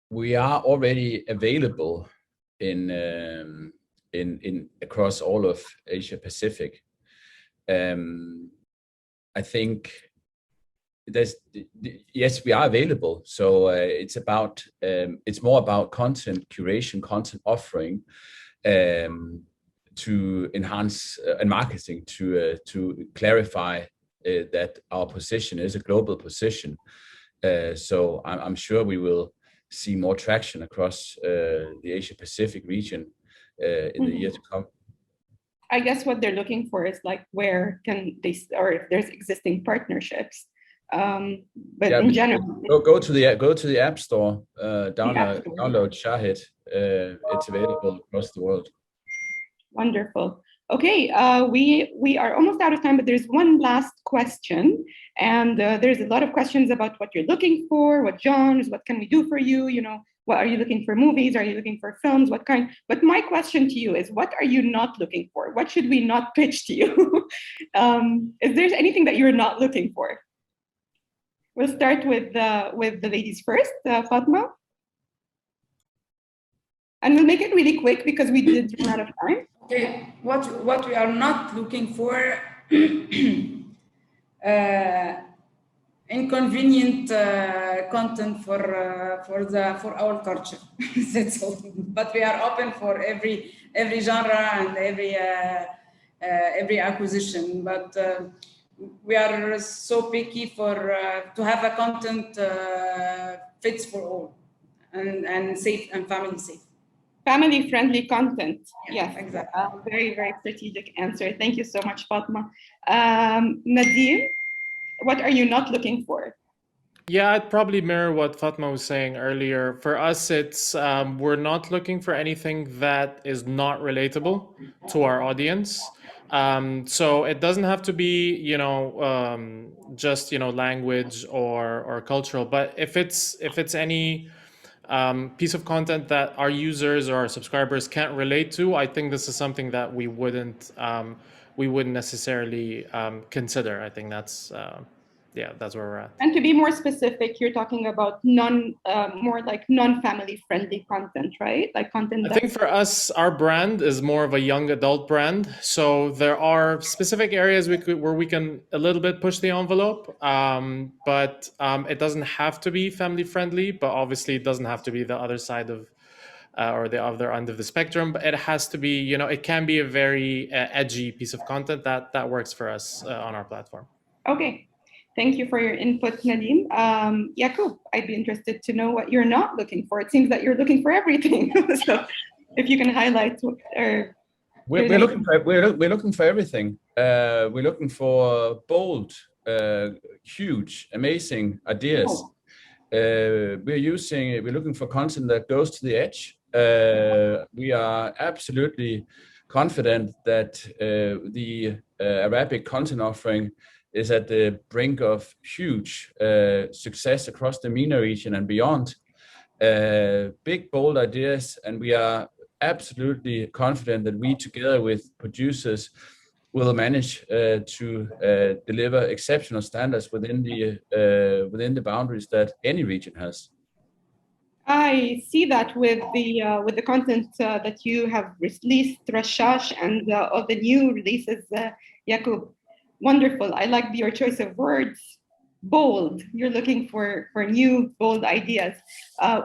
We are already available in across all of Asia Pacific. I think yes, we are available. So it's more about content curation, content offering, to enhance and marketing to clarify that our position is a global position. So I'm sure we will see more traction across the Asia Pacific region in the year to come. I guess what they're looking for is like where can they, or if there's existing partnerships. But yeah, in general, go to the App Store, download Shahid. It's available across the world. Wonderful. Okay, we are almost out of time, but there's one last question, and there's a lot of questions about what you're looking for, what genres, what can we do for you? You know, what are you looking for? Movies? Are you looking for films? What kind? But my question to you is, what are you not looking for? What should we not pitch to you? Is there anything that you're not looking for? We'll start with the ladies first, Fatma. And we'll make it really quick because we did run out of time. Okay, what we are not looking for, inconvenient content for our culture. That's all. But we are open for every genre and every acquisition. But we are so picky to have a content fits for all and safe and family safe. Family-friendly content. Yes, exactly. Very, very strategic answer. Thank you so much, Fatma. Nadim, what are you not looking for? Yeah, I'd probably mirror what Fatma was saying earlier. For us, it's we're not looking for anything that is not relatable to our audience. So it doesn't have to be, just language or cultural. But if it's any piece of content that our users or our subscribers can't relate to, I think this is something that we wouldn't necessarily consider. I think that's where we're at. And to be more specific, you're talking about more like non-family friendly content, right? Like content. I think for us, our brand is more of a young adult brand. So there are specific areas where we can a little bit push the envelope, but it doesn't have to be family friendly. But obviously, it doesn't have to be the other side of or the other end of the spectrum. But it has to be, it can be a very edgy piece of content that works for us on our platform. Okay. Thank you for your input, Nadim. Yaqub, I'd be interested to know what you're not looking for. It seems that you're looking for everything. So if you can highlight we're looking for everything. We're looking for bold, huge, amazing ideas. We're looking for content that goes to the edge. We are absolutely confident that the Arabic content offering is at the brink of huge success across the MENA region and beyond. Big, bold ideas, and we are absolutely confident that we, together with producers, will manage to deliver exceptional standards within the boundaries that any region has. I see that with the content that you have released, Rashash, and all the new releases, Yakub. Wonderful. I like your choice of words. Bold. You're looking for new, bold ideas.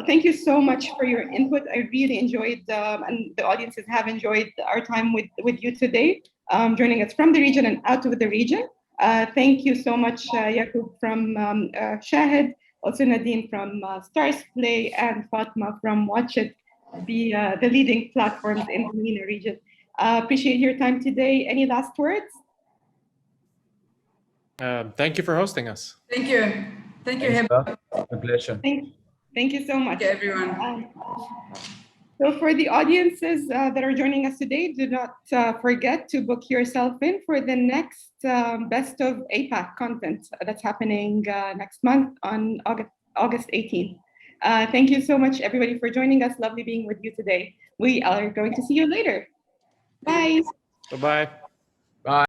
Thank you so much for your input. I really enjoyed, and the audiences have enjoyed our time with you today, joining us from the region and out of the region. Thank you so much, Yakub from Shahid, also Nadine from Stars Play, and Fatma from Watch It, the leading platforms in the MENA region. Appreciate your time today. Any last words? Thank you for hosting us. Thank you. Thank you, Heba. A pleasure. Thank you so much. Thank you, everyone. So for the audiences that are joining us today, do not forget to book yourself in for the next Best of APAC content that's happening next month on August 18th. Thank you so much, everybody, for joining us. Lovely being with you today. We are going to see you later. Bye. Bye-bye. Bye.